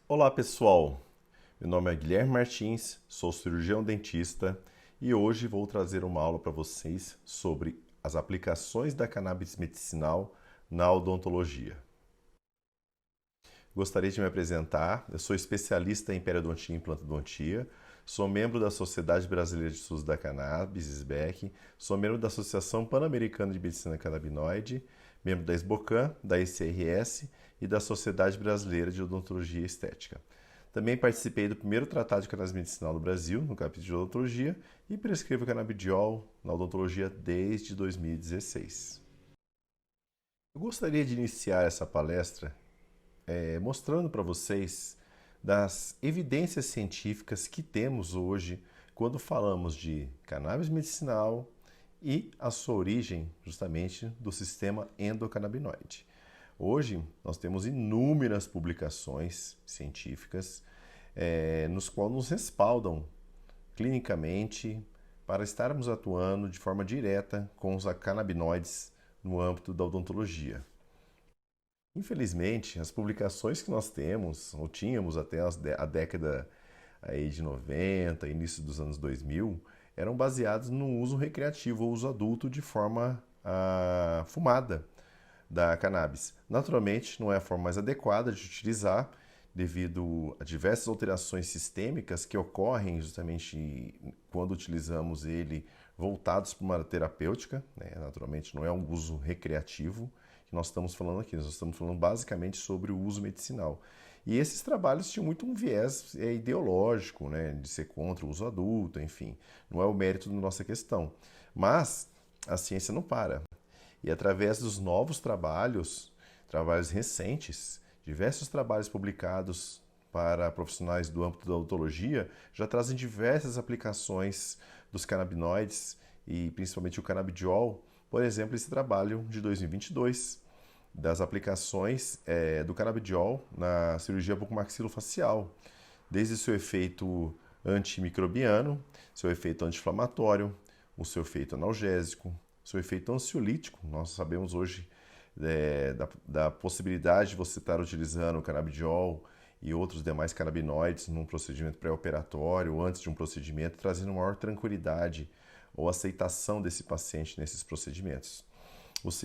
Olá pessoal, meu nome é Guilherme Martins, sou cirurgião dentista e hoje vou trazer uma aula para vocês sobre as aplicações da cannabis medicinal na odontologia. Gostaria de me apresentar, eu sou especialista em periodontia e implantodontia, sou membro da Sociedade Brasileira de Estudos da Cannabis, SBEC, sou membro da Associação Pan-Americana de Medicina Canabinoide, membro da SBOCAN, da ICRS e da Sociedade Brasileira de Odontologia e Estética. Também participei do primeiro tratado de cannabis medicinal no Brasil, no capítulo de odontologia, e prescrevo canabidiol na odontologia desde 2016. Eu gostaria de iniciar essa palestra mostrando para vocês das evidências científicas que temos hoje quando falamos de cannabis medicinal e a sua origem justamente do sistema endocannabinoide. Hoje nós temos inúmeras publicações científicas nos quais nos respaldam clinicamente para estarmos atuando de forma direta com os canabinoides no âmbito da odontologia. Infelizmente, as publicações que nós temos, ou tínhamos até a década aí de 90, início dos anos 2000, eram baseadas no uso recreativo ou uso adulto de forma fumada da cannabis. Naturalmente, não é a forma mais adequada de utilizar, devido a diversas alterações sistêmicas que ocorrem justamente quando utilizamos ele voltados para uma terapêutica, né? Naturalmente, não é um uso recreativo que nós estamos falando aqui, nós estamos falando basicamente sobre o uso medicinal. E esses trabalhos tinham muito um viés ideológico, né, de ser contra o uso adulto, enfim, não é o mérito da nossa questão. Mas a ciência não para. E através dos novos trabalhos recentes, diversos trabalhos publicados para profissionais do âmbito da odontologia já trazem diversas aplicações dos canabinoides e principalmente o canabidiol. Por exemplo, esse trabalho de 2022 das aplicações do canabidiol na cirurgia bucomaxilofacial, desde seu efeito antimicrobiano, seu efeito anti-inflamatório, o seu efeito analgésico, seu efeito ansiolítico. Nós sabemos hoje da possibilidade de você estar utilizando o canabidiol e outros demais canabinoides num procedimento pré-operatório ou antes de um procedimento, trazendo maior tranquilidade ou aceitação desse paciente nesses procedimentos.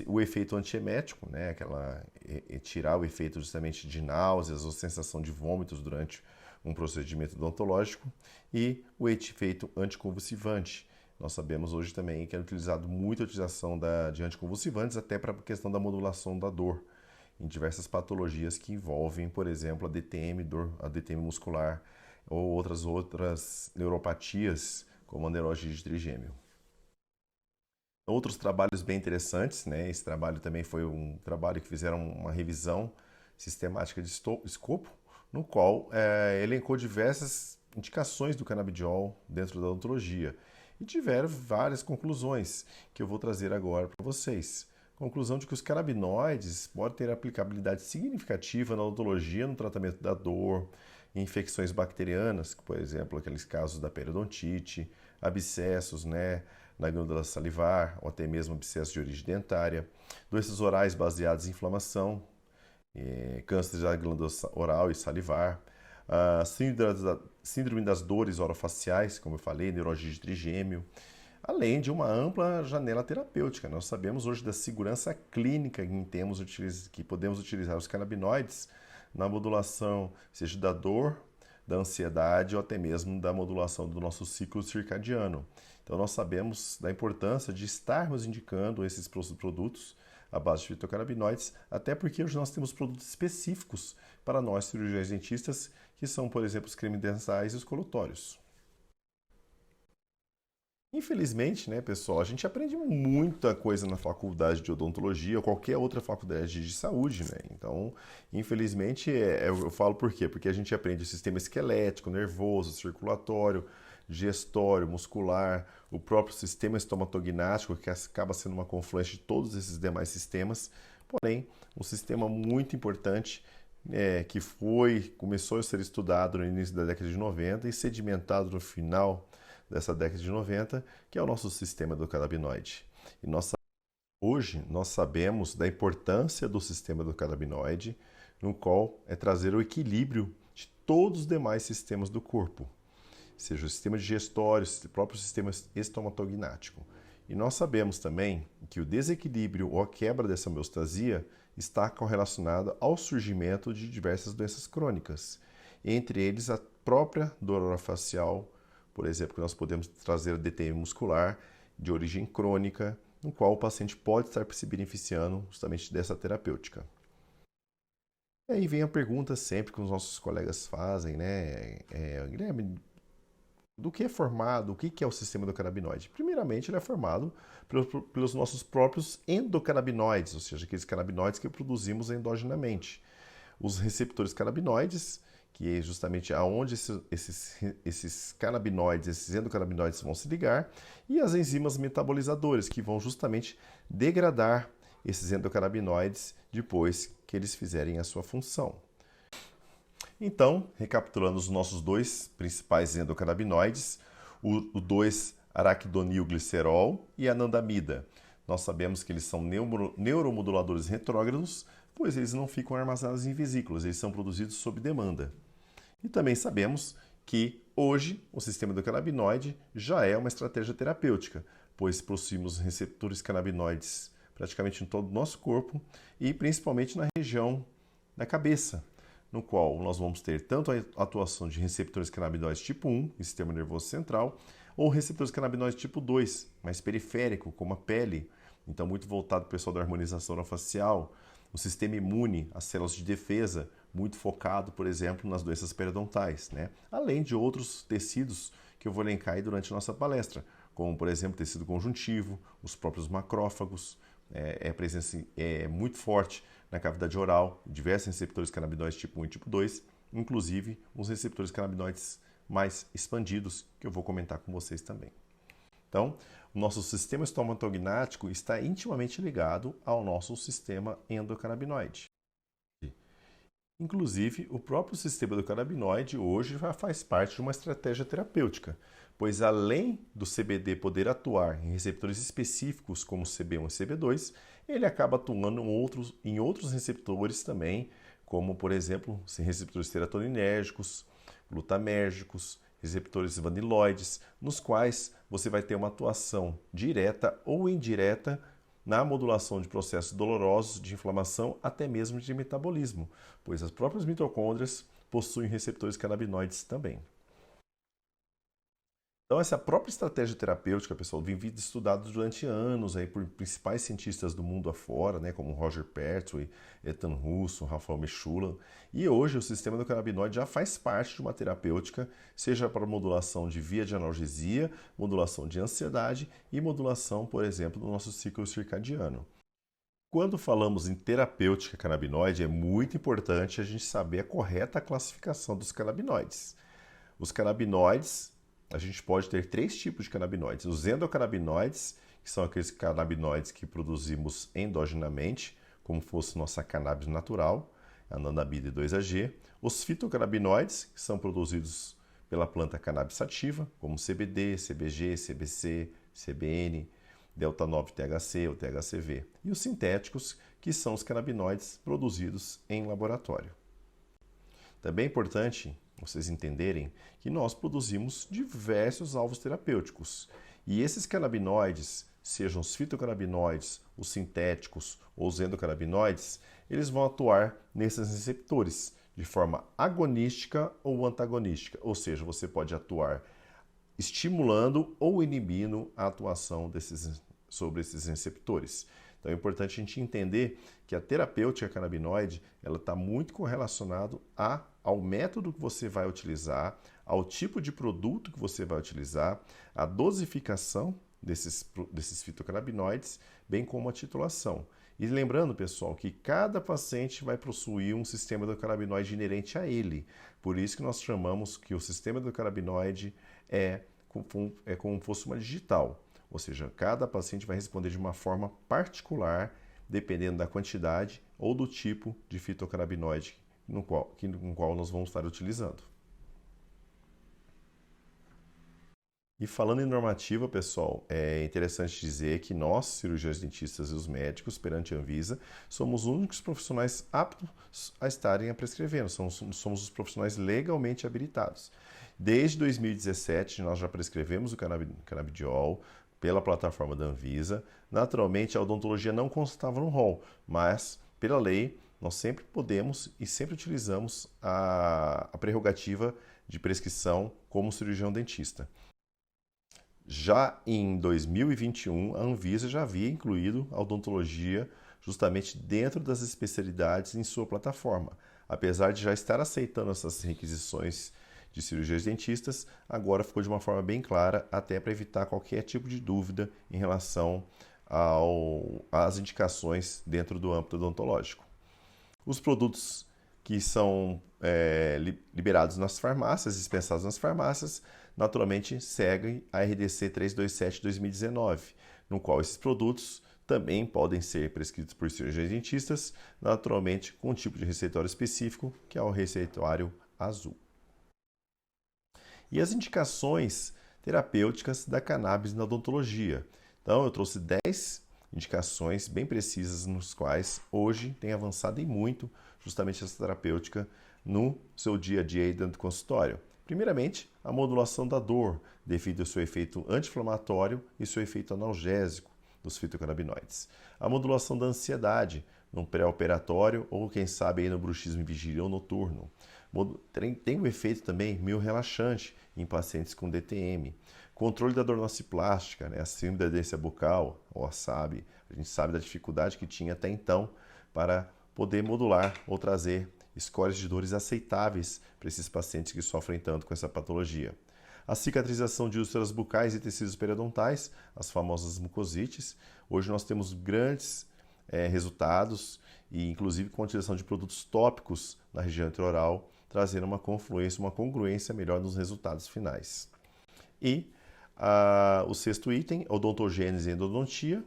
O efeito antiemético, né, tirar o efeito justamente de náuseas ou sensação de vômitos durante um procedimento odontológico, e o efeito anticonvulsivante. Nós sabemos hoje também que é utilizado muita utilização de anticonvulsivantes até para a questão da modulação da dor em diversas patologias que envolvem, por exemplo, a DTM, a DTM muscular ou outras neuropatias, como a neuralgia de trigêmeo. Outros trabalhos bem interessantes, né? Esse trabalho também foi um trabalho que fizeram uma revisão sistemática de escopo, no qual elencou diversas indicações do canabidiol dentro da odontologia e tiveram várias conclusões que eu vou trazer agora para vocês. Conclusão de que os canabinoides podem ter aplicabilidade significativa na odontologia, no tratamento da dor, infecções bacterianas, por exemplo, aqueles casos da periodontite, abscessos, né, na glândula salivar, ou até mesmo abscessos de origem dentária, doenças orais baseadas em inflamação, câncer da glândula oral e salivar, a síndrome das dores orofaciais, como eu falei, neuralgia de trigêmeo, além de uma ampla janela terapêutica. Nós sabemos hoje da segurança clínica que podemos utilizar os canabinoides na modulação, seja da dor, da ansiedade ou até mesmo da modulação do nosso ciclo circadiano. Então nós sabemos da importância de estarmos indicando esses produtos à base de fitocannabinoides, até porque hoje nós temos produtos específicos para nós cirurgiões dentistas, que são, por exemplo, os cremes dentais e os colutórios. Infelizmente, né, pessoal, a gente aprende muita coisa na faculdade de odontologia ou qualquer outra faculdade de saúde, né? Então, infelizmente, eu falo por quê? Porque a gente aprende o sistema esquelético, nervoso, circulatório, digestório, muscular, o próprio sistema estomatognático, que acaba sendo uma confluência de todos esses demais sistemas. Porém, um sistema muito importante que começou a ser estudado no início da década de 90 e sedimentado no final dessa década de 90, que é o nosso sistema do cannabinoide. E hoje nós sabemos da importância do sistema do cannabinoide, no qual é trazer o equilíbrio de todos os demais sistemas do corpo, seja o sistema digestório, o próprio sistema estomatognático. E nós sabemos também que o desequilíbrio ou a quebra dessa homeostasia está correlacionada ao surgimento de diversas doenças crônicas, entre eles a própria dor orofacial, por exemplo, que nós podemos trazer a DTM muscular de origem crônica, no qual o paciente pode estar se beneficiando justamente dessa terapêutica. E aí vem a pergunta sempre que os nossos colegas fazem, né? Guilherme, do que é formado, o que é o sistema endocannabinoide? Primeiramente, ele é formado pelos nossos próprios endocannabinoides, ou seja, aqueles canabinoides que produzimos endogenamente. Os receptores canabinoides, que é justamente aonde esses canabinoides, esses endocannabinoides vão se ligar, e as enzimas metabolizadoras, que vão justamente degradar esses endocannabinoides depois que eles fizerem a sua função. Então, recapitulando os nossos dois principais endocannabinoides, o 2-araquidonilglicerol e a anandamida. Nós sabemos que eles são neuromoduladores retrógrados, pois eles não ficam armazenados em vesículas, eles são produzidos sob demanda. E também sabemos que hoje o sistema endocannabinoide já é uma estratégia terapêutica, pois possuímos receptores canabinoides praticamente em todo o nosso corpo e principalmente na região da cabeça, no qual nós vamos ter tanto a atuação de receptores canabinoides tipo 1, sistema nervoso central, ou receptores canabinoides tipo 2, mais periférico, como a pele, então muito voltado para o pessoal da harmonização orofacial, o sistema imune, as células de defesa, muito focado, por exemplo, nas doenças periodontais, né? Além de outros tecidos que eu vou elencar aí durante a nossa palestra, como, por exemplo, tecido conjuntivo, os próprios macrófagos, presença muito forte na cavidade oral, diversos receptores canabinoides tipo 1 e tipo 2, inclusive os receptores canabinoides mais expandidos, que eu vou comentar com vocês também. Então, o nosso sistema estomatognático está intimamente ligado ao nosso sistema endocannabinoide. Inclusive, o próprio sistema endocannabinoide hoje já faz parte de uma estratégia terapêutica, pois além do CBD poder atuar em receptores específicos como CB1 e CB2, ele acaba atuando em outros receptores também, como, por exemplo, receptores serotoninérgicos, glutamérgicos, receptores vaniloides, nos quais você vai ter uma atuação direta ou indireta na modulação de processos dolorosos de inflamação, até mesmo de metabolismo, pois as próprias mitocôndrias possuem receptores canabinoides também. Então, essa própria estratégia terapêutica, pessoal, vem sido estudada durante anos aí por principais cientistas do mundo afora, né, como Roger Pertwee, Ethan Russo, Rafael Mechoulam. E hoje o sistema endocannabinoide já faz parte de uma terapêutica, seja para modulação de via de analgesia, modulação de ansiedade e modulação, por exemplo, do nosso ciclo circadiano. Quando falamos em terapêutica canabinoide, é muito importante a gente saber a correta classificação dos canabinoides. Os canabinoides, a gente pode ter três tipos de canabinoides. Os endocannabinoides, que são aqueles canabinoides que produzimos endogenamente, como fosse nossa cannabis natural, a anandamida e 2-AG. Os fitocannabinoides, que são produzidos pela planta cannabis sativa, como CBD, CBG, CBC, CBN, delta-9-THC ou THCV. E os sintéticos, que são os canabinoides produzidos em laboratório. Também é importante vocês entenderem que nós produzimos diversos alvos terapêuticos. E esses canabinoides, sejam os fitocannabinoides, os sintéticos ou os endocannabinoides, eles vão atuar nesses receptores de forma agonística ou antagonística. Ou seja, você pode atuar estimulando ou inibindo a atuação sobre esses receptores. Então é importante a gente entender que a terapêutica canabinoide ela está muito correlacionado ao método que você vai utilizar, ao tipo de produto que você vai utilizar, a dosificação desses fitocannabinoides, bem como a titulação. E lembrando, pessoal, que cada paciente vai possuir um sistema endocannabinoide inerente a ele. Por isso que nós chamamos que o sistema endocannabinoide é como fosse uma digital. Ou seja, cada paciente vai responder de uma forma particular, dependendo da quantidade ou do tipo de fitocannabinoide no qual nós vamos estar utilizando. E falando em normativa, pessoal, é interessante dizer que nós, cirurgiões dentistas e os médicos, perante a Anvisa, somos os únicos profissionais aptos a estarem a prescrevendo, somos os profissionais legalmente habilitados. Desde 2017, nós já prescrevemos o canabidiol pela plataforma da Anvisa. Naturalmente, a odontologia não constava no rol, mas, pela lei, nós sempre podemos e sempre utilizamos a prerrogativa de prescrição como cirurgião dentista. Já em 2021, a Anvisa já havia incluído a odontologia justamente dentro das especialidades em sua plataforma. Apesar de já estar aceitando essas requisições de cirurgiões dentistas, agora ficou de uma forma bem clara, até para evitar qualquer tipo de dúvida em relação às indicações dentro do âmbito odontológico. Os produtos que são liberados nas farmácias, dispensados nas farmácias, naturalmente seguem a RDC 327/2019, no qual esses produtos também podem ser prescritos por cirurgiões dentistas, naturalmente com um tipo de receituário específico, que é o receituário azul. E as indicações terapêuticas da cannabis na odontologia. Então, eu trouxe 10 indicações bem precisas nos quais hoje tem avançado e muito justamente essa terapêutica no seu dia a dia aí dentro do consultório. Primeiramente, a modulação da dor, devido ao seu efeito anti-inflamatório e seu efeito analgésico dos fitocannabinoides. A modulação da ansiedade, no pré-operatório ou, quem sabe, aí no bruxismo vigília ou noturno. Tem um efeito também meio relaxante em pacientes com DTM. Controle da dor nociplástica, né? A síndrome da adência bucal, ou a SAB. A gente sabe da dificuldade que tinha até então para poder modular ou trazer scores de dores aceitáveis para esses pacientes que sofrem tanto com essa patologia. A cicatrização de úlceras bucais e tecidos periodontais, as famosas mucosites. Hoje nós temos grandes resultados e inclusive com a utilização de produtos tópicos na região intraoral, trazendo uma confluência, uma congruência melhor nos resultados finais. E o sexto item, odontogênese e endodontia.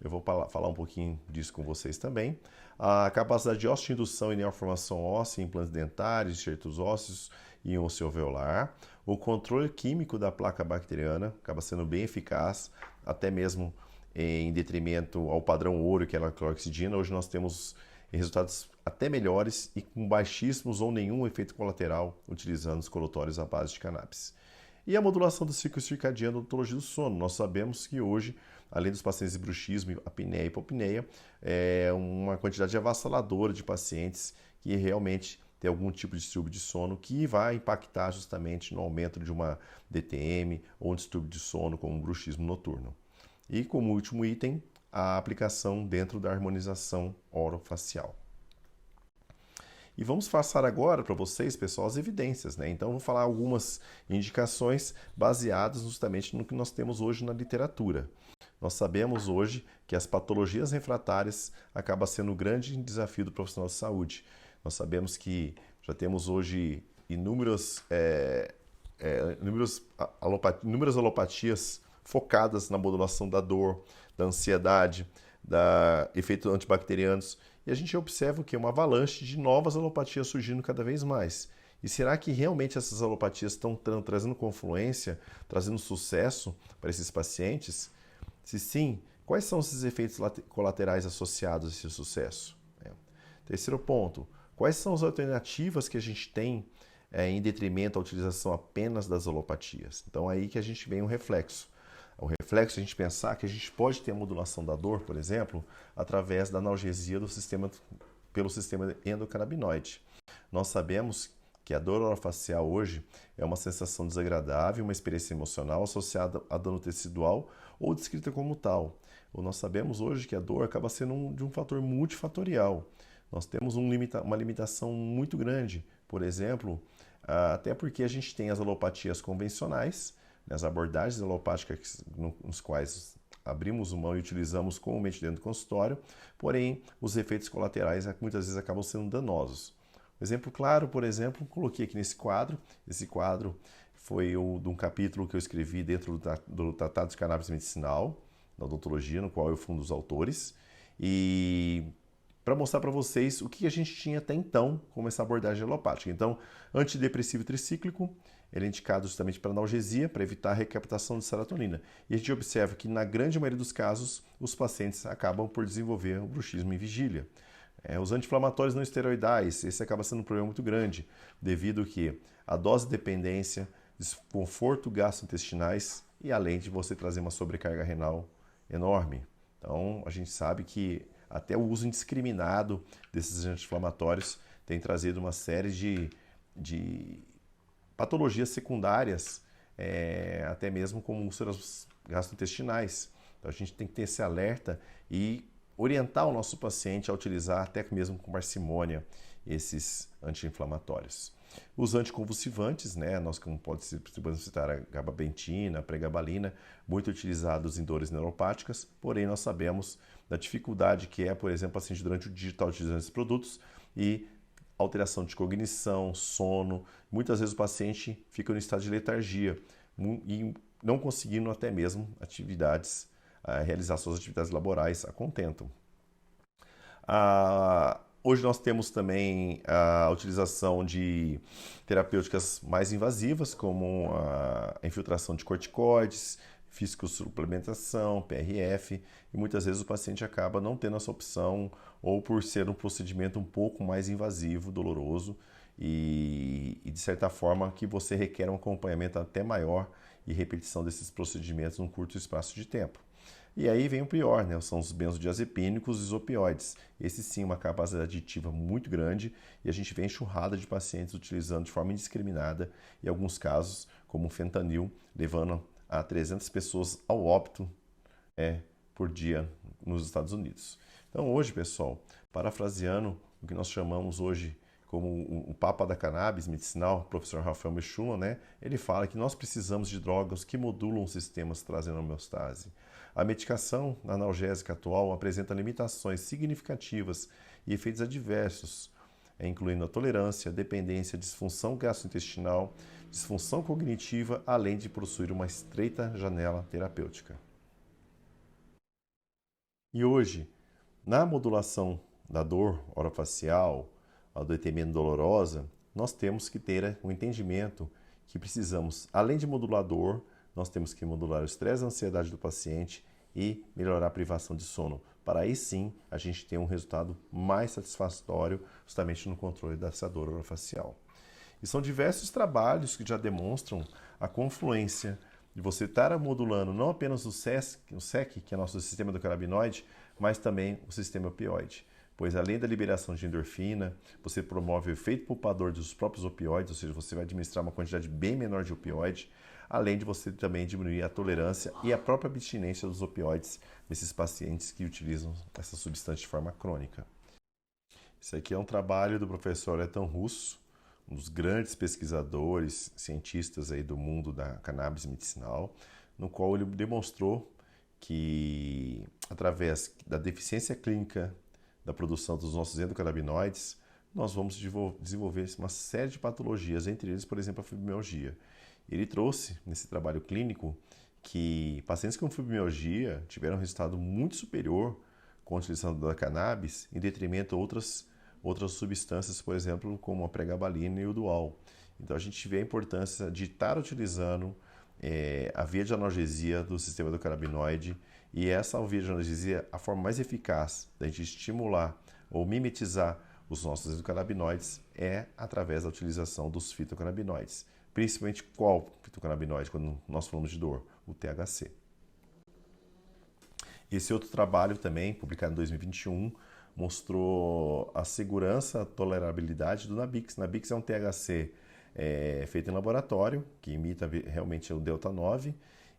Eu vou falar um pouquinho disso com vocês também. A capacidade de osteoindução e neoformação óssea, implantes dentários, enxertos ósseos e osso alveolar. O controle químico da placa bacteriana acaba sendo bem eficaz, até mesmo em detrimento ao padrão ouro, que é a cloroxidina. Hoje nós temos resultados até melhores e com baixíssimos ou nenhum efeito colateral utilizando os colutórios à base de cannabis. E a modulação do ciclo circadiano da odontologia do sono. Nós sabemos que hoje, além dos pacientes de bruxismo, apneia e hipopneia, é uma quantidade avassaladora de pacientes que realmente tem algum tipo de distúrbio de sono que vai impactar justamente no aumento de uma DTM ou um distúrbio de sono como um bruxismo noturno. E como último item, a aplicação dentro da harmonização orofacial. E vamos passar agora para vocês, pessoal, as evidências, né? Então, eu vou falar algumas indicações baseadas justamente no que nós temos hoje na literatura. Nós sabemos hoje que as patologias refratárias acabam sendo um grande desafio do profissional de saúde. Nós sabemos que já temos hoje inúmeras alopatias focadas na modulação da dor, da ansiedade, da efeitos antibacterianos. E a gente observa o que? Uma avalanche de novas alopatias surgindo cada vez mais. E será que realmente essas alopatias estão trazendo confluência, trazendo sucesso para esses pacientes? Se sim, quais são esses efeitos colaterais associados a esse sucesso? Terceiro ponto, quais são as alternativas que a gente tem em detrimento à utilização apenas das alopatias? Então aí que a gente vem um reflexo. O reflexo é a gente pensar que a gente pode ter a modulação da dor, por exemplo, através da analgesia pelo sistema endocannabinoide. Nós sabemos que a dor orofacial hoje é uma sensação desagradável, uma experiência emocional associada a dano tecidual ou descrita como tal. Nós sabemos hoje que a dor acaba sendo de um fator multifatorial. Nós temos uma limitação muito grande, por exemplo, até porque a gente tem as alopatias convencionais, as abordagens alopáticas nos quais abrimos mão e utilizamos comumente dentro do consultório, porém os efeitos colaterais muitas vezes acabam sendo danosos. Um exemplo claro, por exemplo, coloquei aqui nesse quadro. Esse quadro foi de um capítulo que eu escrevi dentro do Tratado de Cannabis Medicinal, da odontologia, no qual eu fui um dos autores. E para para mostrar para vocês o que a gente tinha até então como essa abordagem alopática. Então, antidepressivo tricíclico, ele é indicado justamente para analgesia, para evitar a recaptação de serotonina. E a gente observa que, na grande maioria dos casos, os pacientes acabam por desenvolver o bruxismo em vigília. Os anti-inflamatórios não esteroidais, esse acaba sendo um problema muito grande, devido que a dose dependência, desconforto gastrointestinais e além de você trazer uma sobrecarga renal enorme. Então, a gente sabe que até o uso indiscriminado desses anti-inflamatórios tem trazido uma série de patologias secundárias, até mesmo como úlceras gastrointestinais. Então, a gente tem que ter esse alerta e orientar o nosso paciente a utilizar até mesmo com parcimônia esses anti-inflamatórios. Os anticonvulsivantes, né, nós como podemos citar a gabapentina, a pregabalina, muito utilizados em dores neuropáticas, porém nós sabemos da dificuldade que é, por exemplo, o paciente durante o dia estar utilizando esses produtos e alteração de cognição, sono. Muitas vezes o paciente fica no estado de letargia e não conseguindo até mesmo realizar suas atividades laborais a contento. Hoje nós temos também a utilização de terapêuticas mais invasivas, como a infiltração de corticoides, físico-suplementação, PRF, e muitas vezes o paciente acaba não tendo essa opção, ou por ser um procedimento um pouco mais invasivo, doloroso, e de certa forma que você requer um acompanhamento até maior e repetição desses procedimentos num curto espaço de tempo. E aí vem o pior, né? São os benzodiazepínicos e os opioides. Esse sim, uma capacidade aditiva muito grande e a gente vê enxurrada de pacientes utilizando de forma indiscriminada, em alguns casos, como o fentanil, levando a 300 pessoas ao óbito por dia nos Estados Unidos. Então hoje, pessoal, parafraseando o que nós chamamos hoje como o Papa da Cannabis medicinal, o professor Rafael Mechoulam, né? Ele fala que nós precisamos de drogas que modulam os sistemas trazendo homeostase. A medicação analgésica atual apresenta limitações significativas e efeitos adversos, incluindo a tolerância, dependência, disfunção gastrointestinal, disfunção cognitiva, além de possuir uma estreita janela terapêutica. E hoje, na modulação da dor orofacial, a dor temendo dolorosa, nós temos que ter um entendimento que precisamos, além de modular a dor, nós temos que modular o estresse e a ansiedade do paciente e melhorar a privação de sono. Para aí sim a gente ter um resultado mais satisfatório justamente no controle dessa dor orofacial. E são diversos trabalhos que já demonstram a confluência de você estar modulando não apenas o SEC, que é o nosso sistema endocannabinoide, mas também o sistema opioide. Pois além da liberação de endorfina, você promove o efeito poupador dos próprios opioides, ou seja, você vai administrar uma quantidade bem menor de opioide, além de você também diminuir a tolerância e a própria abstinência dos opioides nesses pacientes que utilizam essa substância de forma crônica. Isso aqui é um trabalho do professor Ethan Russo, um dos grandes pesquisadores, cientistas aí do mundo da cannabis medicinal, no qual ele demonstrou que, através da deficiência clínica da produção dos nossos endocannabinoides, nós vamos desenvolver uma série de patologias, entre eles, por exemplo, a fibromialgia. Ele trouxe, nesse trabalho clínico, que pacientes com fibromialgia tiveram um resultado muito superior com a utilização da cannabis, em detrimento a outras substâncias, por exemplo, como a pregabalina e o dual. Então, a gente vê a importância de estar utilizando a via de analgesia do sistema endocannabinoide, e essa via de analgesia, a forma mais eficaz da gente estimular ou mimetizar os nossos endocannabinoides é através da utilização dos fitocannabinoides. Principalmente qual fitocannabinoide, quando nós falamos de dor? O THC. Esse outro trabalho também, publicado em 2021, mostrou a segurança, a tolerabilidade do Nabix. Nabix é um THC feito em laboratório, que imita realmente o Delta 9,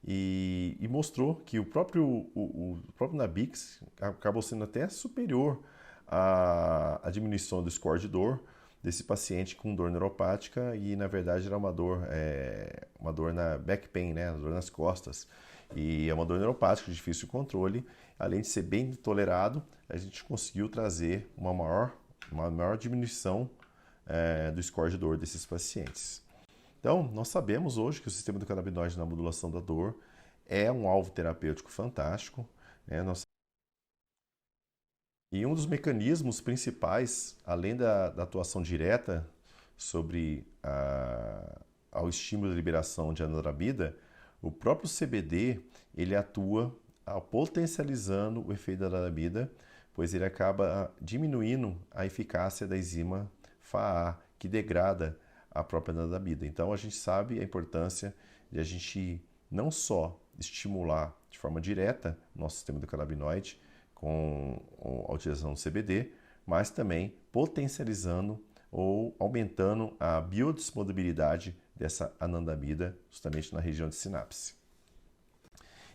e mostrou que o próprio Nabix acabou sendo até superior à diminuição do score de dor desse paciente com dor neuropática, e na verdade era uma dor na back pain, né? Uma dor nas costas. E é uma dor neuropática de difícil controle. Além de ser bem tolerado, a gente conseguiu trazer uma maior diminuição do score de dor desses pacientes. Então, nós sabemos hoje que o sistema do cannabinoide na modulação da dor é um alvo terapêutico fantástico, né? E um dos mecanismos principais, além da atuação direta sobre ao estímulo de liberação de anandamida, o próprio CBD ele atua potencializando o efeito da anandamida, pois ele acaba diminuindo a eficácia da enzima FAA, que degrada a própria anandamida. Então a gente sabe a importância de a gente não só estimular de forma direta o nosso sistema endocannabinoide com a utilização do CBD, mas também potencializando ou aumentando a biodisponibilidade dessa anandamida justamente na região de sinapse.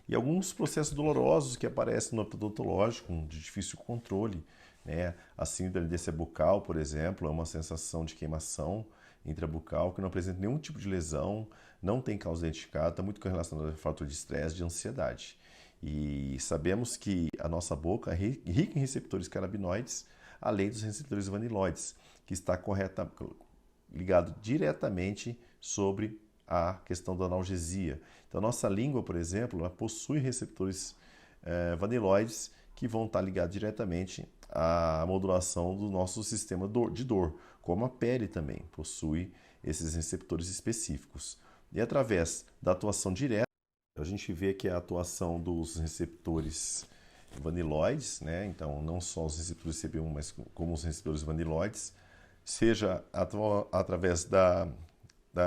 E alguns processos dolorosos que aparecem no odontológico de difícil controle, né? A síndrome de bucal, por exemplo, é uma sensação de queimação intrabucal que não apresenta nenhum tipo de lesão, não tem causa identificada, está muito correlacionado a fator de estresse, de ansiedade. E sabemos que a nossa boca é rica em receptores canabinoides, além dos receptores vaniloides, que está ligado diretamente sobre a questão da analgesia. Então, a nossa língua, por exemplo, ela possui receptores vaniloides que vão estar ligados diretamente à modulação do nosso sistema de dor, como a pele também possui esses receptores específicos. E através da atuação direta, a gente vê que a atuação dos receptores vaniloides, né? Então não só os receptores CB1, mas como os receptores vaniloides, seja através da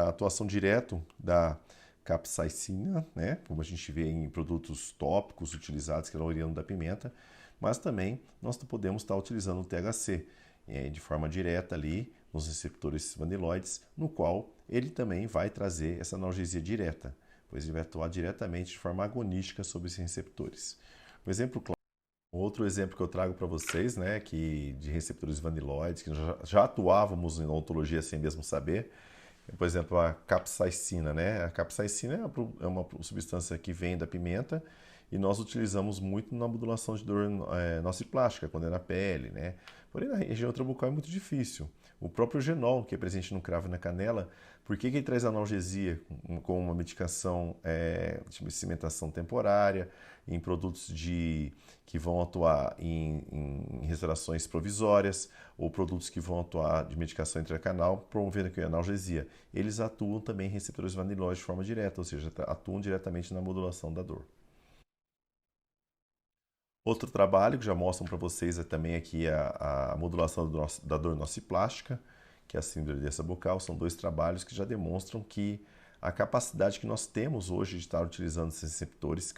atuação direta da capsaicina, né? Como a gente vê em produtos tópicos utilizados, que é o oriano da pimenta, mas também nós podemos estar utilizando o THC de forma direta ali nos receptores vaniloides, no qual ele também vai trazer essa analgesia direta, pois ele vai atuar diretamente de forma agonística sobre esses receptores. Um exemplo claro, outro exemplo que eu trago para vocês, né, que de receptores vaniloides, que já atuávamos em odontologia sem mesmo saber, por exemplo, a capsaicina, né? A capsaicina é uma substância que vem da pimenta e nós utilizamos muito na modulação de dor nociplástica, quando é na pele, né? Porém, na região trabucal é muito difícil. O próprio genol, que é presente no cravo e na canela, por que ele traz analgesia com uma medicação de cimentação temporária, em produtos que vão atuar em restaurações provisórias, ou produtos que vão atuar de medicação intracanal, promovendo aqui a analgesia? Eles atuam também em receptores vaniloides de forma direta, ou seja, atuam diretamente na modulação da dor. Outro trabalho que já mostram para vocês é também aqui a modulação da dor nociplástica, que é a síndrome de bucal. São dois trabalhos que já demonstram que a capacidade que nós temos hoje de estar utilizando esses receptores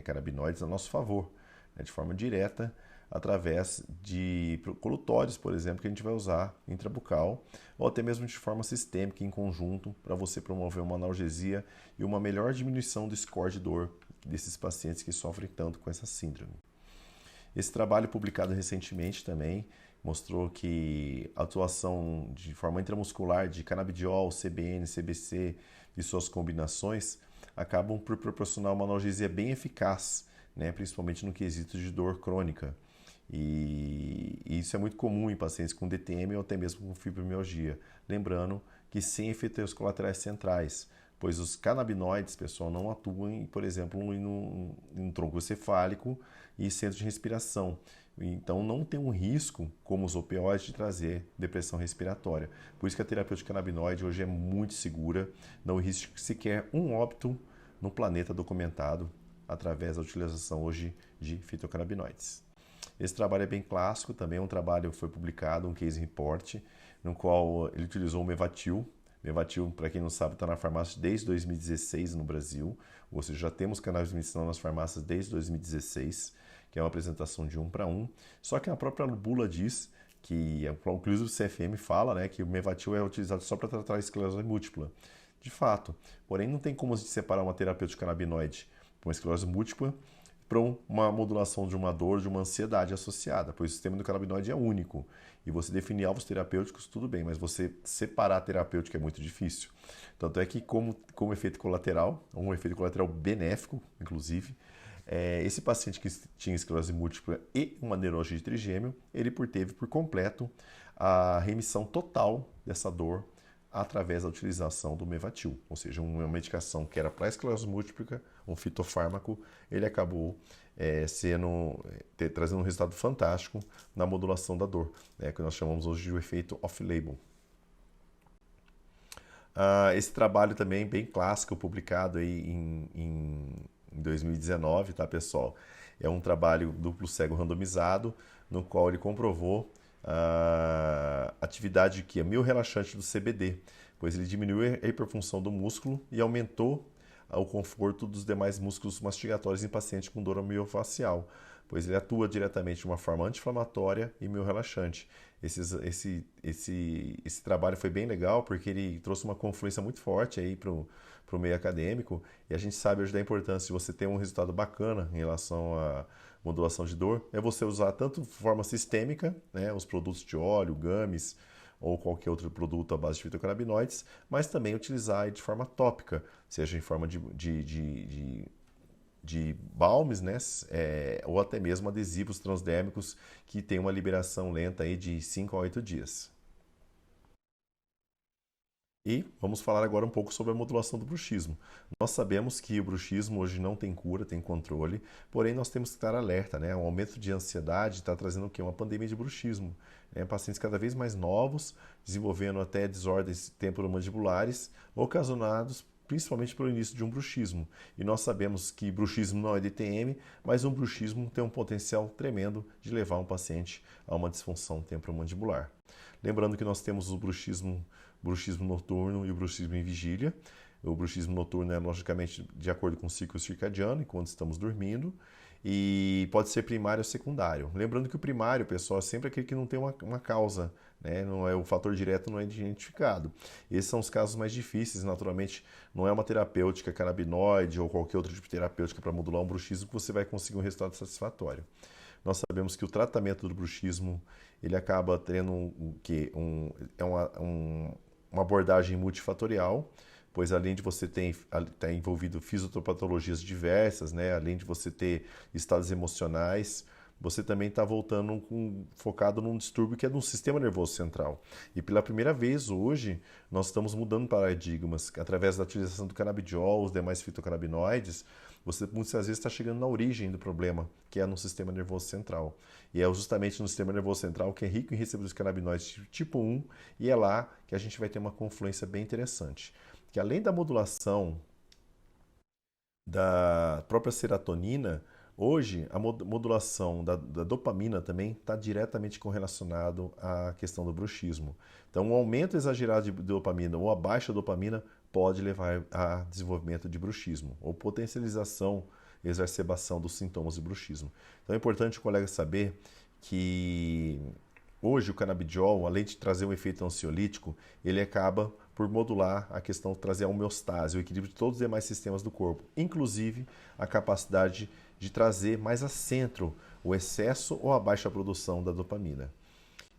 canabinoides a nosso favor, né, de forma direta, através de colutórios, por exemplo, que a gente vai usar intrabucal, ou até mesmo de forma sistêmica, em conjunto, para você promover uma analgesia e uma melhor diminuição do score de dor desses pacientes que sofrem tanto com essa síndrome. Esse trabalho publicado recentemente também mostrou que a atuação de forma intramuscular de canabidiol, CBN, CBC e suas combinações acabam por proporcionar uma analgesia bem eficaz, né, principalmente no quesito de dor crônica. E isso é muito comum em pacientes com DTM ou até mesmo com fibromialgia. Lembrando que sem efeitos colaterais centrais, pois os canabinoides, pessoal, não atuam, por exemplo, no tronco cefálico e centro de respiração. Então não tem um risco, como os opioides, de trazer depressão respiratória. Por isso que a terapia de canabinoide hoje é muito segura, não existe sequer um óbito no planeta documentado através da utilização hoje de fitocannabinoides. Esse trabalho é bem clássico, também é um trabalho que foi publicado, um case report, no qual ele utilizou o Mevatil. Mevatil, para quem não sabe, está na farmácia desde 2016 no Brasil, ou seja, já temos canais de medicinal nas farmácias desde 2016, que é uma apresentação de 1 para 1. Só que a própria bula diz que, inclusive o CFM fala, né, que o Mevatil é utilizado só para tratar a esclerose múltipla. De fato, porém não tem como a gente separar uma terapêutica canabinoide para uma esclerose múltipla para uma modulação de uma dor, de uma ansiedade associada, pois o sistema endocannabinoide é único. E você definir alvos terapêuticos, tudo bem, mas você separar a terapêutica é muito difícil. Tanto é que, como efeito colateral, um efeito colateral benéfico, inclusive, esse paciente que tinha esclerose múltipla e uma neurose de trigêmeo, ele teve por completo a remissão total dessa dor através da utilização do Mevatil, ou seja, uma medicação que era para esclerose múltipla, um fitofármaco, ele acabou trazendo um resultado fantástico na modulação da dor, né, que nós chamamos hoje de efeito off-label. Esse trabalho também bem clássico, publicado aí em 2019, tá, pessoal? É um trabalho duplo cego randomizado, no qual ele comprovou a atividade que é mio-relaxante do CBD, pois ele diminuiu a hiperfunção do músculo e aumentou o conforto dos demais músculos mastigatórios em pacientes com dor miofacial, pois ele atua diretamente de uma forma anti-inflamatória e mio-relaxante. Esse trabalho foi bem legal porque ele trouxe uma confluência muito forte aí para o meio acadêmico, e a gente sabe hoje da importância de você ter um resultado bacana em relação à modulação de dor, é você usar tanto de forma sistêmica, né, os produtos de óleo, gummies, ou qualquer outro produto à base de fitocannabinoides, mas também utilizar de forma tópica, seja em forma de balmes, né, ou até mesmo adesivos transdérmicos que têm uma liberação lenta aí de 5 a 8 dias. E vamos falar agora um pouco sobre a modulação do bruxismo. Nós sabemos que o bruxismo hoje não tem cura, tem controle, porém nós temos que estar alerta, né? O aumento de ansiedade está trazendo o quê? Uma pandemia de bruxismo, né? Pacientes cada vez mais novos, desenvolvendo até desordens temporomandibulares, ocasionados principalmente pelo início de um bruxismo. E nós sabemos que bruxismo não é DTM, mas um bruxismo tem um potencial tremendo de levar um paciente a uma disfunção temporomandibular. Lembrando que nós temos o bruxismo noturno e o bruxismo em vigília. O bruxismo noturno é, logicamente, de acordo com o ciclo circadiano, enquanto estamos dormindo, e pode ser primário ou secundário. Lembrando que o primário, pessoal, é sempre aquele que não tem uma causa, né? Não é, o fator direto não é identificado. Esses são os casos mais difíceis, naturalmente, não é uma terapêutica canabinoide ou qualquer outro tipo de terapêutica para modular um bruxismo que você vai conseguir um resultado satisfatório. Nós sabemos que o tratamento do bruxismo ele acaba tendo uma abordagem multifatorial, pois além de você ter tá envolvido fisiopatologias diversas, né, além de você ter estados emocionais, você também está focado num distúrbio que é do sistema nervoso central. E pela primeira vez hoje, nós estamos mudando paradigmas através da utilização do canabidiol, os demais fitocannabinoides. Você muitas vezes está chegando na origem do problema, que é no sistema nervoso central. E é justamente no sistema nervoso central que é rico em receptores canabinoides tipo 1, e é lá que a gente vai ter uma confluência bem interessante. Que além da modulação da própria serotonina, hoje a modulação da dopamina também está diretamente correlacionado à questão do bruxismo. Então, um aumento exagerado de dopamina ou a baixa dopamina pode levar a desenvolvimento de bruxismo ou potencialização, exacerbação dos sintomas de bruxismo. Então, é importante o colega saber que hoje o canabidiol, além de trazer um efeito ansiolítico, ele acaba por modular a questão de trazer a homeostase, o equilíbrio de todos os demais sistemas do corpo, inclusive a capacidade de trazer mais a centro o excesso ou a baixa produção da dopamina.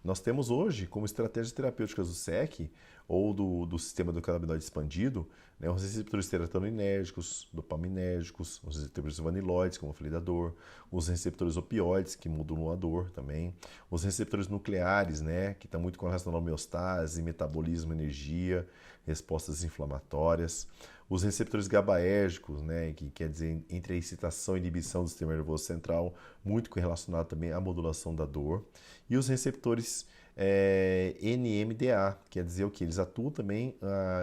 Nós temos hoje, como estratégias terapêuticas do SEC ou do sistema do canabinoide expandido, né, os receptores serotoninérgicos, dopaminérgicos, os receptores vaniloides, como eu falei da dor, os receptores opioides, que modulam a dor também, os receptores nucleares, né, que estão muito correlacionados à homeostase, metabolismo, energia, respostas inflamatórias, os receptores GABAérgicos, né, que quer dizer entre a excitação e inibição do sistema nervoso central, muito correlacionado também à modulação da dor, e os receptores NMDA, quer dizer o que? Eles atuam também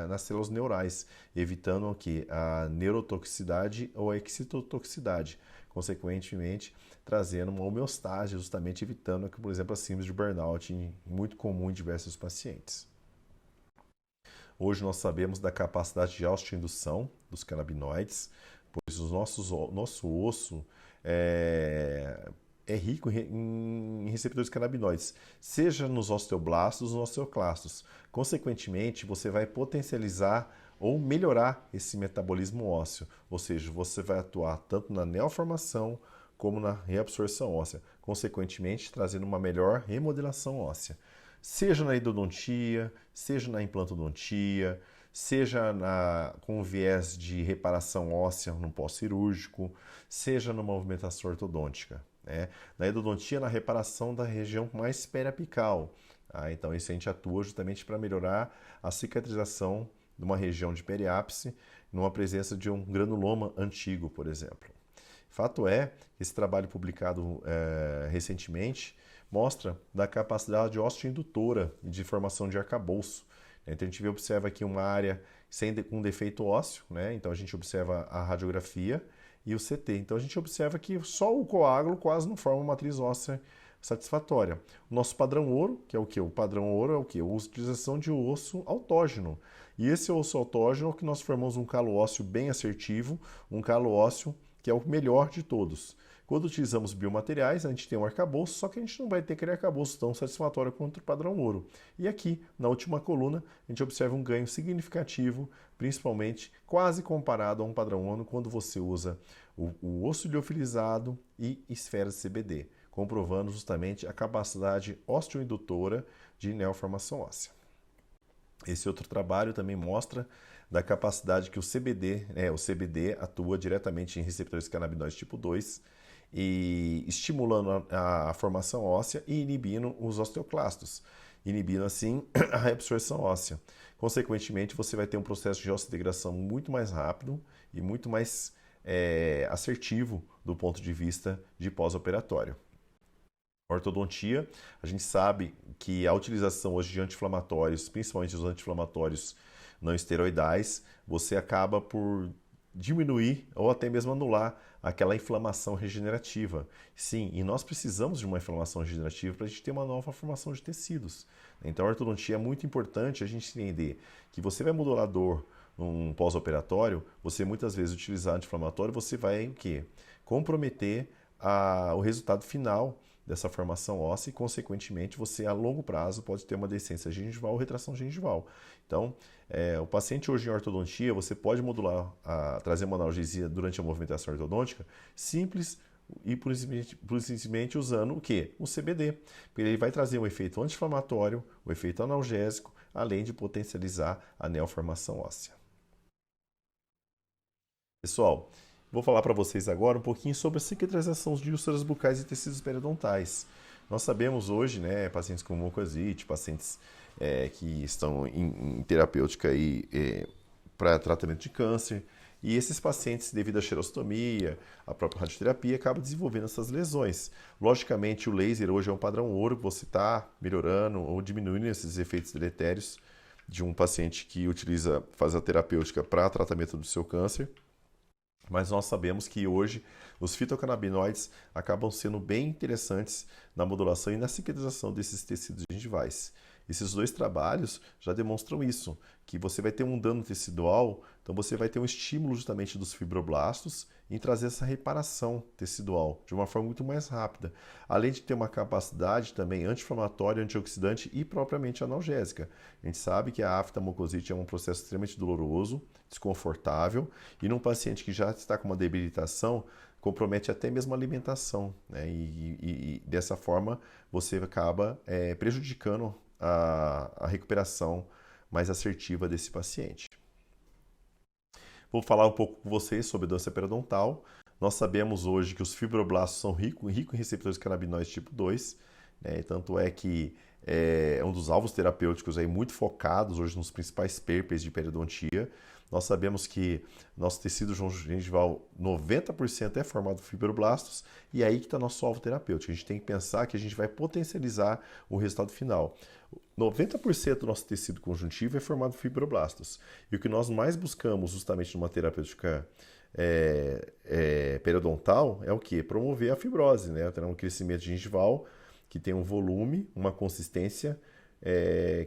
nas células neurais, evitando o que? A neurotoxicidade ou a excitotoxicidade, consequentemente trazendo uma homeostase, justamente evitando, por exemplo, a síndrome de burnout, muito comum em diversos pacientes. Hoje nós sabemos da capacidade de autoindução dos canabinoides, pois nosso osso é rico em receptores canabinoides, seja nos osteoblastos ou nos osteoclastos. Consequentemente, você vai potencializar ou melhorar esse metabolismo ósseo, ou seja, você vai atuar tanto na neoformação como na reabsorção óssea, consequentemente trazendo uma melhor remodelação óssea. Seja na endodontia, seja na implantodontia, seja com viés de reparação óssea no pós-cirúrgico, seja numa movimentação ortodôntica. Né? Na endodontia, na reparação da região mais periapical. Tá? Então, isso a gente atua justamente para melhorar a cicatrização de uma região de periápice, numa presença de um granuloma antigo, por exemplo. Fato é que esse trabalho publicado recentemente mostra da capacidade osteoindutora e de formação de arcabouço. Então a gente observa aqui uma área com defeito ósseo, né? Então a gente observa a radiografia e o CT. Então a gente observa que só o coágulo quase não forma uma matriz óssea satisfatória. O nosso padrão ouro, que é o que? O padrão ouro é o que? A utilização de osso autógeno. E esse osso autógeno é o que nós formamos um calo ósseo bem assertivo, um calo ósseo que é o melhor de todos. Quando utilizamos biomateriais, a gente tem um arcabouço, só que a gente não vai ter aquele arcabouço tão satisfatório quanto o padrão ouro. E aqui, na última coluna, a gente observa um ganho significativo, principalmente quase comparado a um padrão ouro, quando você usa o osso liofilizado e esferas de CBD, comprovando justamente a capacidade osteoindutora de neoformação óssea. Esse outro trabalho também mostra da capacidade que o CBD atua diretamente em receptores canabinoides tipo 2, e estimulando a formação óssea e inibindo os osteoclastos, inibindo assim a reabsorção óssea. Consequentemente, você vai ter um processo de ossidegração muito mais rápido e muito mais assertivo do ponto de vista de pós-operatório. Ortodontia, a gente sabe que a utilização hoje de anti-inflamatórios, principalmente os anti-inflamatórios não esteroidais, você acaba por diminuir ou até mesmo anular aquela inflamação regenerativa. Sim, e nós precisamos de uma inflamação regenerativa para a gente ter uma nova formação de tecidos. Então, a ortodontia é muito importante a gente entender que você vai modular dor num pós-operatório, você muitas vezes utilizar anti-inflamatório, você vai o quê? Comprometer o resultado final dessa formação óssea e, consequentemente, você a longo prazo pode ter uma descência gengival ou retração gengival. Então, o paciente hoje em ortodontia, você pode modular, trazer uma analgesia durante a movimentação ortodôntica simples e simplesmente usando o quê? O CBD. Ele vai trazer um efeito anti-inflamatório, um efeito analgésico, além de potencializar a neoformação óssea. Pessoal, vou falar para vocês agora um pouquinho sobre a cicatrização de úlceras bucais e tecidos periodontais. Nós sabemos hoje, né, pacientes com mucosite, pacientes que estão em terapêutica para tratamento de câncer, e esses pacientes, devido à xerostomia, a própria radioterapia, acabam desenvolvendo essas lesões. Logicamente, o laser hoje é um padrão ouro, você está melhorando ou diminuindo esses efeitos deletérios de um paciente que faz a terapêutica para tratamento do seu câncer. Mas nós sabemos que hoje os fitocannabinoides acabam sendo bem interessantes na modulação e na cicatrização desses tecidos gengivais. Esses dois trabalhos já demonstram isso, que você vai ter um dano tecidual, então você vai ter um estímulo justamente dos fibroblastos em trazer essa reparação tecidual de uma forma muito mais rápida, além de ter uma capacidade também anti-inflamatória, antioxidante e propriamente analgésica. A gente sabe que a afta-mucosite é um processo extremamente doloroso, desconfortável, e num paciente que já está com uma debilitação, compromete até mesmo a alimentação, né? E dessa forma você acaba prejudicando a recuperação mais assertiva desse paciente. Vou falar um pouco com vocês sobre doença periodontal. Nós sabemos hoje que os fibroblastos são ricos em receptores canabinoides tipo 2, né? Tanto é que é um dos alvos terapêuticos aí muito focados hoje nos principais PERPs de periodontia. Nós sabemos que nosso tecido gengival, 90% é formado por fibroblastos, e é aí que está nosso alvo terapêutico. A gente tem que pensar que a gente vai potencializar o resultado final. 90% do nosso tecido conjuntivo é formado por fibroblastos. E o que nós mais buscamos justamente numa terapêutica periodontal é o quê? Promover a fibrose, né? Ter um crescimento gengival que tem um volume, uma consistência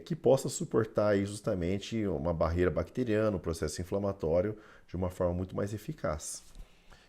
que possa suportar aí justamente uma barreira bacteriana, um processo inflamatório de uma forma muito mais eficaz.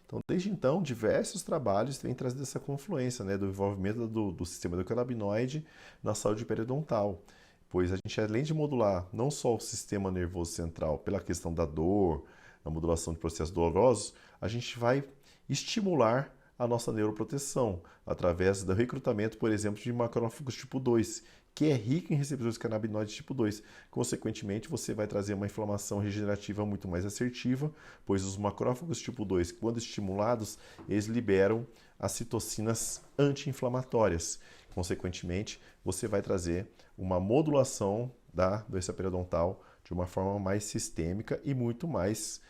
Então, desde então, diversos trabalhos têm trazido essa confluência, né, do envolvimento do sistema endocannabinoide na saúde periodontal, pois a gente, além de modular não só o sistema nervoso central pela questão da dor, na modulação de processos dolorosos, a gente vai estimular a nossa neuroproteção através do recrutamento, por exemplo, de macrófagos tipo 2, que é rico em receptores canabinoides tipo 2. Consequentemente, você vai trazer uma inflamação regenerativa muito mais assertiva, pois os macrófagos tipo 2, quando estimulados, eles liberam as citocinas anti-inflamatórias. Consequentemente, você vai trazer uma modulação da doença periodontal de uma forma mais sistêmica e muito mais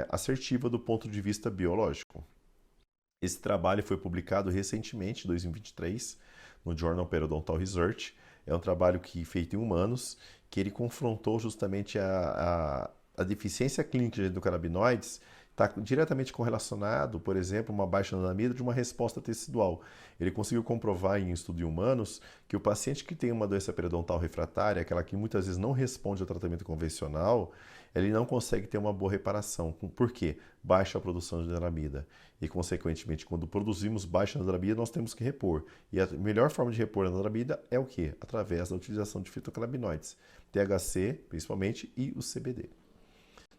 assertiva do ponto de vista biológico. Esse trabalho foi publicado recentemente, em 2023, no Journal Periodontal Research. É um trabalho feito em humanos, que ele confrontou justamente a deficiência clínica de endocannabinoides está diretamente correlacionado, por exemplo, uma baixa anandamida de uma resposta tecidual. Ele conseguiu comprovar em estudo em humanos que o paciente que tem uma doença periodontal refratária, aquela que muitas vezes não responde ao tratamento convencional, ele não consegue ter uma boa reparação. Por quê? Baixa a produção de anandamida. E, consequentemente, quando produzimos baixa anandamida, nós temos que repor. E a melhor forma de repor a anandamida é o quê? Através da utilização de fitocannabinoides, THC, principalmente, e o CBD.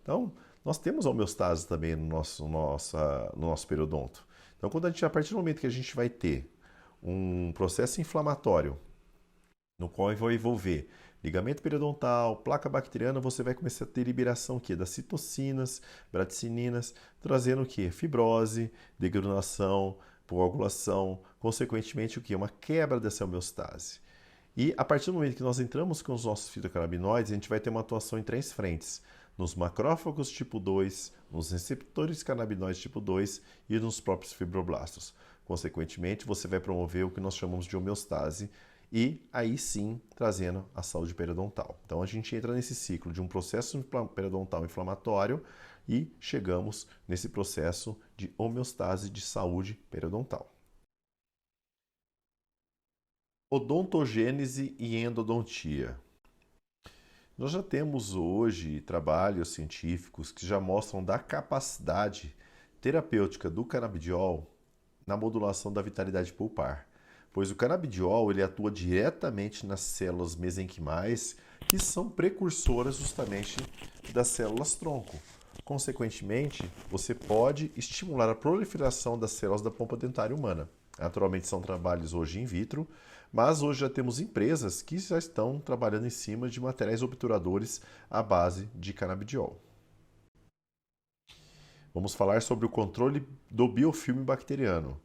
Então, nós temos a homeostase também no nosso periodonto. Então, a partir do momento que a gente vai ter um processo inflamatório, no qual vai envolver ligamento periodontal, placa bacteriana, você vai começar a ter liberação das citocinas, bradicininas, trazendo o quê? Fibrose, degranulação, coagulação, consequentemente o quê? Uma quebra dessa homeostase. E a partir do momento que nós entramos com os nossos fitocannabinoides, a gente vai ter uma atuação em 3 frentes: nos macrófagos tipo 2, nos receptores canabinoides tipo 2 e nos próprios fibroblastos. Consequentemente, você vai promover o que nós chamamos de homeostase e aí sim trazendo a saúde periodontal. Então a gente entra nesse ciclo de um processo periodontal inflamatório e chegamos nesse processo de homeostase de saúde periodontal. Odontogênese e endodontia. Nós já temos hoje trabalhos científicos que já mostram da capacidade terapêutica do canabidiol na modulação da vitalidade pulpar, pois o canabidiol ele atua diretamente nas células mesenquimais, que são precursoras justamente das células tronco. Consequentemente, você pode estimular a proliferação das células da polpa dentária humana. Naturalmente, são trabalhos hoje in vitro, mas hoje já temos empresas que já estão trabalhando em cima de materiais obturadores à base de canabidiol. Vamos falar sobre o controle do biofilme bacteriano.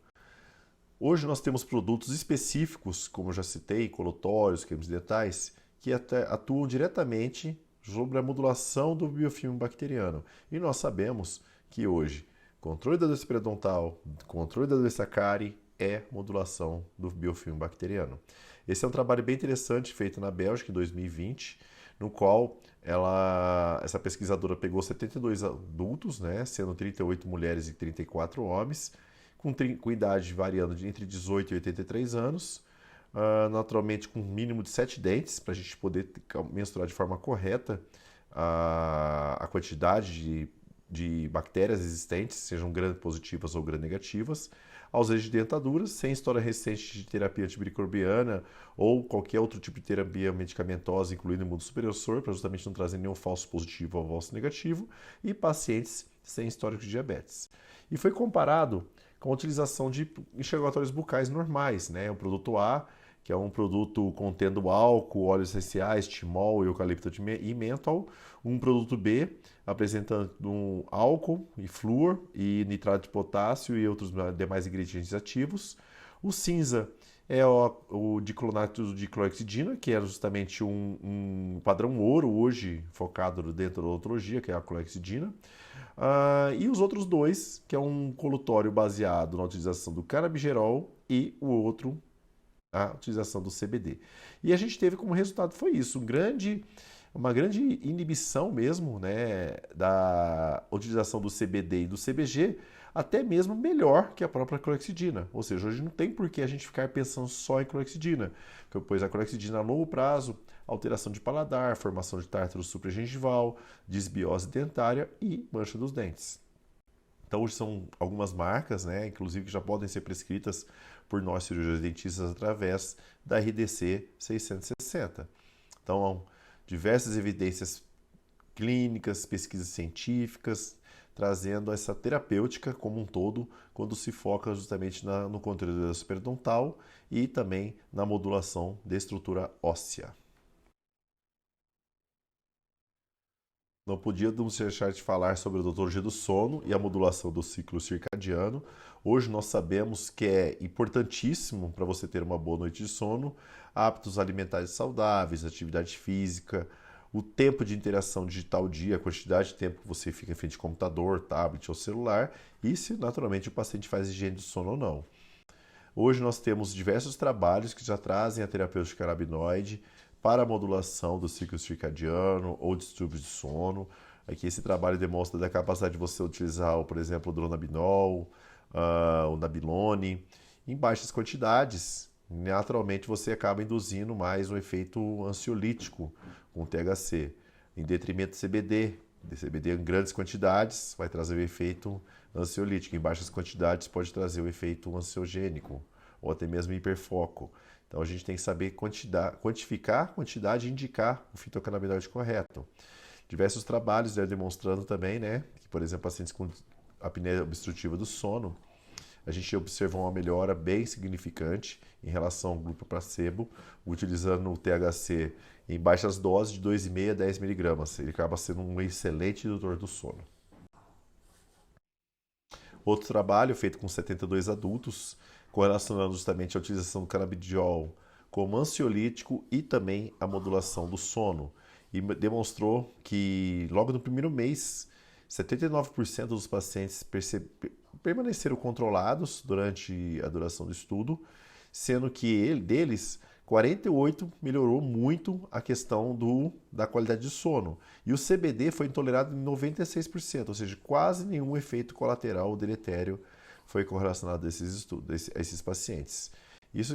Hoje nós temos produtos específicos, como eu já citei, colutórios, cremes dentais, que atuam diretamente sobre a modulação do biofilme bacteriano. E nós sabemos que hoje, controle da doença periodontal, controle da doença cárie, é modulação do biofilme bacteriano. Esse é um trabalho bem interessante feito na Bélgica em 2020, no qual essa pesquisadora pegou 72 adultos, sendo 38 mulheres e 34 homens, com idade variando entre 18 e 83 anos, naturalmente com um mínimo de 7 dentes, para a gente poder mensurar de forma correta a quantidade de bactérias existentes, sejam gram-positivas ou gram-negativas, ausência de dentaduras, sem história recente de terapia antimicrobiana ou qualquer outro tipo de terapia medicamentosa, incluindo imunossupressor, para justamente não trazer nenhum falso positivo ou falso negativo, e pacientes sem histórico de diabetes. E foi comparado com a utilização de enxergatórios bucais normais, o produto A, que é um produto contendo álcool, óleos essenciais, timol, eucalipto e menthol. Um produto B, apresentando um álcool e flúor e nitrato de potássio e outros demais ingredientes ativos. O cinza é o diclonato de clorexidina, que era justamente um padrão ouro hoje focado dentro da odontologia, que é a clorexidina. E os outros dois, que é um colutório baseado na utilização do canabigerol e o outro a utilização do CBD. E a gente teve como resultado foi isso, uma grande inibição mesmo, da utilização do CBD e do CBG, até mesmo melhor que a própria clorexidina. Ou seja, hoje não tem por que a gente ficar pensando só em clorexidina, pois a clorexidina a longo prazo, alteração de paladar, formação de tártaro supragengival, disbiose dentária e mancha dos dentes. Então, hoje são algumas marcas, inclusive que já podem ser prescritas por nós cirurgiões dentistas através da RDC 660. Então, diversas evidências clínicas, pesquisas científicas, trazendo essa terapêutica como um todo, quando se foca justamente no controle da doença periodontal e também na modulação da estrutura óssea. Não podíamos deixar de falar sobre a odontologia do sono e a modulação do ciclo circadiano. Hoje nós sabemos que é importantíssimo para você ter uma boa noite de sono, hábitos alimentares saudáveis, atividade física, o tempo de interação digital dia, a quantidade de tempo que você fica em frente ao computador, tablet ou celular, e se naturalmente o paciente faz higiene do sono ou não. Hoje nós temos diversos trabalhos que já trazem a terapêutica canabinoide para a modulação do ciclo circadiano ou distúrbios de sono. Aqui esse trabalho demonstra da capacidade de você utilizar, por exemplo, o dronabinol, o nabilone, em baixas quantidades. Naturalmente você acaba induzindo mais um efeito ansiolítico com o THC, em detrimento do CBD. O CBD em grandes quantidades vai trazer o efeito ansiolítico, em baixas quantidades pode trazer o efeito ansiogênico ou até mesmo hiperfoco. Então a gente tem que saber quantificar a quantidade e indicar o fitocannabinoide correto. Diversos trabalhos demonstrando também, né, que, por exemplo, pacientes com apneia obstrutiva do sono, a gente observou uma melhora bem significante em relação ao grupo placebo, utilizando o THC em baixas doses de 2,5 a 10 miligramas. Ele acaba sendo um excelente indutor do sono. Outro trabalho feito com 72 adultos, correlacionando justamente a utilização do canabidiol como ansiolítico e também a modulação do sono. E demonstrou que logo no primeiro mês, 79% dos pacientes permaneceram controlados durante a duração do estudo, sendo que deles, 48 melhorou muito a questão da qualidade de sono. E o CBD foi tolerado em 96%, ou seja, quase nenhum efeito colateral ou deletério foi correlacionado a esses pacientes. Isso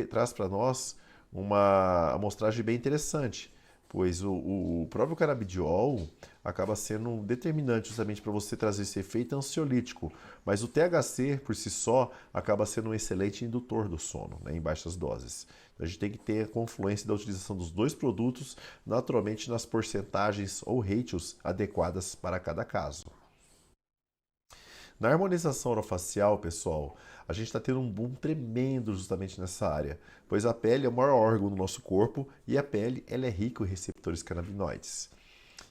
traz para nós uma amostragem bem interessante, pois o próprio canabidiol acaba sendo um determinante justamente para você trazer esse efeito ansiolítico, mas o THC por si só acaba sendo um excelente indutor do sono, né, em baixas doses. Então, a gente tem que ter a confluência da utilização dos dois produtos, naturalmente nas porcentagens ou ratios adequadas para cada caso. Na harmonização orofacial, pessoal, a gente está tendo um boom tremendo justamente nessa área, pois a pele é o maior órgão do nosso corpo e a pele ela é rica em receptores canabinoides.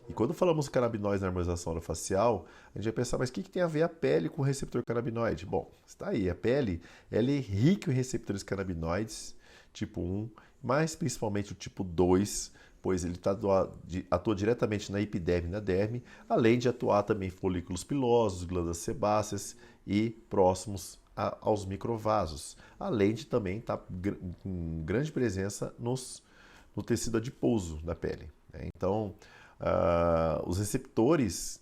E quando falamos canabinoides na harmonização orofacial, a gente vai pensar, mas o que tem a ver a pele com o receptor canabinoide? Bom, está aí, a pele ela é rica em receptores canabinoides, tipo 1, mas principalmente o tipo 2, pois ele atua diretamente na epiderme e na derme, além de atuar também em folículos pilosos, glândulas sebáceas e próximos aos microvasos, além de também estar com grande presença no tecido adiposo da pele. Né? Então, os receptores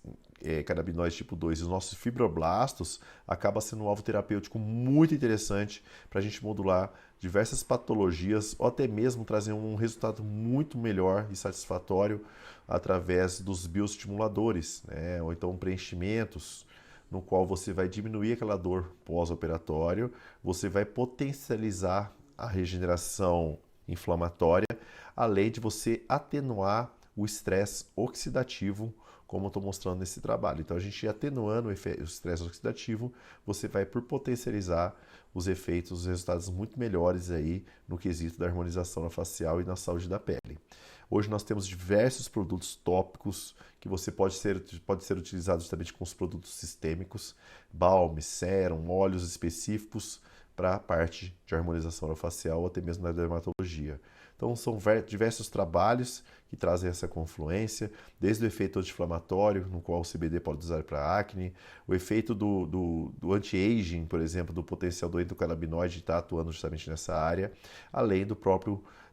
canabinoides tipo 2 e os nossos fibroblastos acaba sendo um alvo terapêutico muito interessante para a gente modular diversas patologias ou até mesmo trazer um resultado muito melhor e satisfatório através dos bioestimuladores, né? Ou então preenchimentos, no qual você vai diminuir aquela dor pós-operatório, você vai potencializar a regeneração inflamatória, além de você atenuar o estresse oxidativo, como eu estou mostrando nesse trabalho. Então, a gente atenuando o estresse oxidativo, você vai por potencializar os efeitos, os resultados muito melhores aí no quesito da harmonização facial e na saúde da pele. Hoje nós temos diversos produtos tópicos que você pode ser utilizado justamente com os produtos sistêmicos, balme, sérum, óleos específicos para a parte de harmonização orofacial ou até mesmo na dermatologia. Então são diversos trabalhos que trazem essa confluência, desde o efeito anti-inflamatório, no qual o CBD pode usar para acne, o efeito do anti-aging, por exemplo, do potencial do endocannabinoide está atuando justamente nessa área, além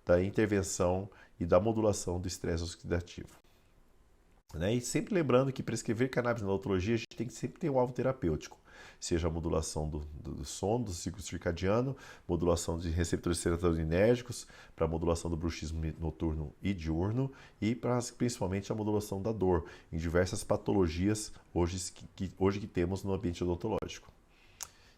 da intervenção e da modulação do estresse oxidativo. Né? E sempre lembrando que prescrever cannabis na odontologia, a gente tem que sempre ter um alvo terapêutico, seja a modulação do sono, do ciclo circadiano, modulação de receptores serotoninérgicos, para a modulação do bruxismo noturno e diurno e principalmente a modulação da dor em diversas patologias hoje que temos no ambiente odontológico.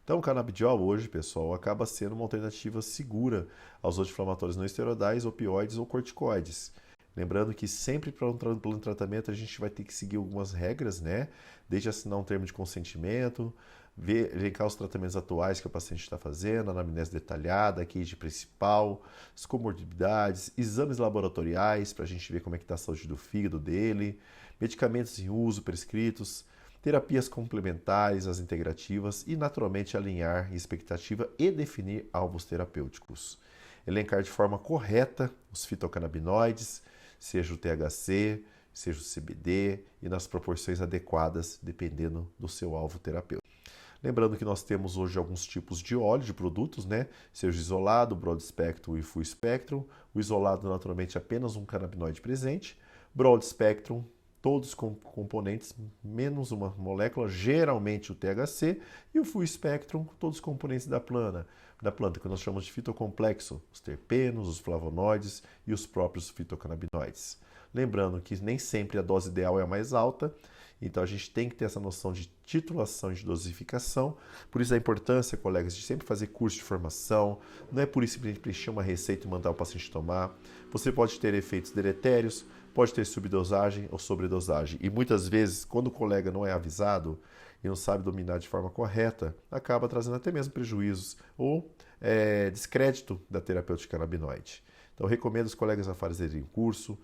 Então, o canabidiol hoje, pessoal, acaba sendo uma alternativa segura aos anti-inflamatórios não esteroidais, opioides ou corticoides. Lembrando que sempre para um plano de tratamento a gente vai ter que seguir algumas regras, né? Desde assinar um termo de consentimento, verificar os tratamentos atuais que o paciente está fazendo, a anamnese detalhada, a QID principal, as comorbidades, exames laboratoriais para a gente ver como é que está a saúde do fígado dele, medicamentos em uso prescritos, terapias complementares, as integrativas e, naturalmente, alinhar expectativa e definir alvos terapêuticos. Elencar de forma correta os fitocannabinoides, seja o THC, seja o CBD e nas proporções adequadas, dependendo do seu alvo terapêutico. Lembrando que nós temos hoje alguns tipos de óleo, de produtos, né? Seja isolado, broad spectrum e full spectrum. O isolado, naturalmente, é apenas um canabinoide presente. Broad spectrum, todos com componentes, menos uma molécula, geralmente o THC. E o full spectrum, todos os componentes da planta, que nós chamamos de fitocomplexo, os terpenos, os flavonoides e os próprios fitocannabinoides. Lembrando que nem sempre a dose ideal é a mais alta, então a gente tem que ter essa noção de titulação e de dosificação. Por isso a importância, colegas, de sempre fazer curso de formação. Não é por isso simplesmente preencher uma receita e mandar o paciente tomar. Você pode ter efeitos deletérios, pode ter subdosagem ou sobredosagem. E muitas vezes, quando o colega não é avisado e não sabe dominar de forma correta, acaba trazendo até mesmo prejuízos ou descrédito da terapêutica canabinoide. Então, eu recomendo os colegas a fazerem curso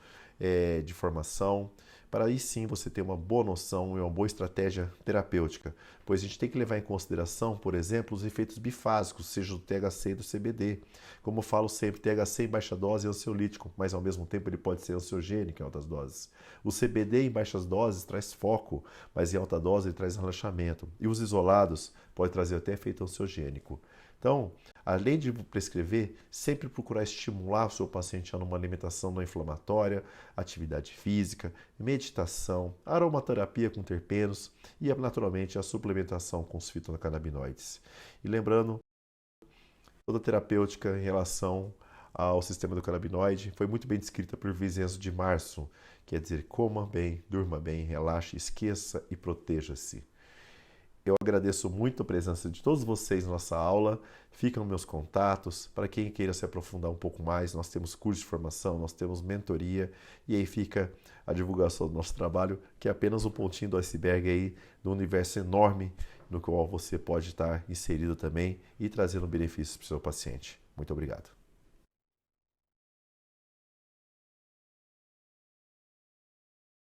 de formação, para aí sim você ter uma boa noção e uma boa estratégia terapêutica, pois a gente tem que levar em consideração, por exemplo, os efeitos bifásicos, seja do THC e do CBD. Como eu falo sempre, THC em baixa dose é ansiolítico, mas ao mesmo tempo ele pode ser ansiogênico em altas doses. O CBD em baixas doses traz foco, mas em alta dose ele traz relaxamento. E os isolados podem trazer até efeito ansiogênico. Então, além de prescrever, sempre procurar estimular o seu paciente a uma alimentação não inflamatória, atividade física, meditação, aromaterapia com terpenos e, naturalmente, a suplementação com os fitocannabinoides. E lembrando, toda terapêutica em relação ao sistema do canabinoide foi muito bem descrita por Vincenzo de Março, quer dizer, coma bem, durma bem, relaxe, esqueça e proteja-se. Eu agradeço muito a presença de todos vocês na nossa aula. Ficam meus contatos. Para quem queira se aprofundar um pouco mais, nós temos curso de formação, nós temos mentoria. E aí fica a divulgação do nosso trabalho, que é apenas um pontinho do iceberg aí do universo enorme no qual você pode estar inserido também e trazendo benefícios para o seu paciente. Muito obrigado.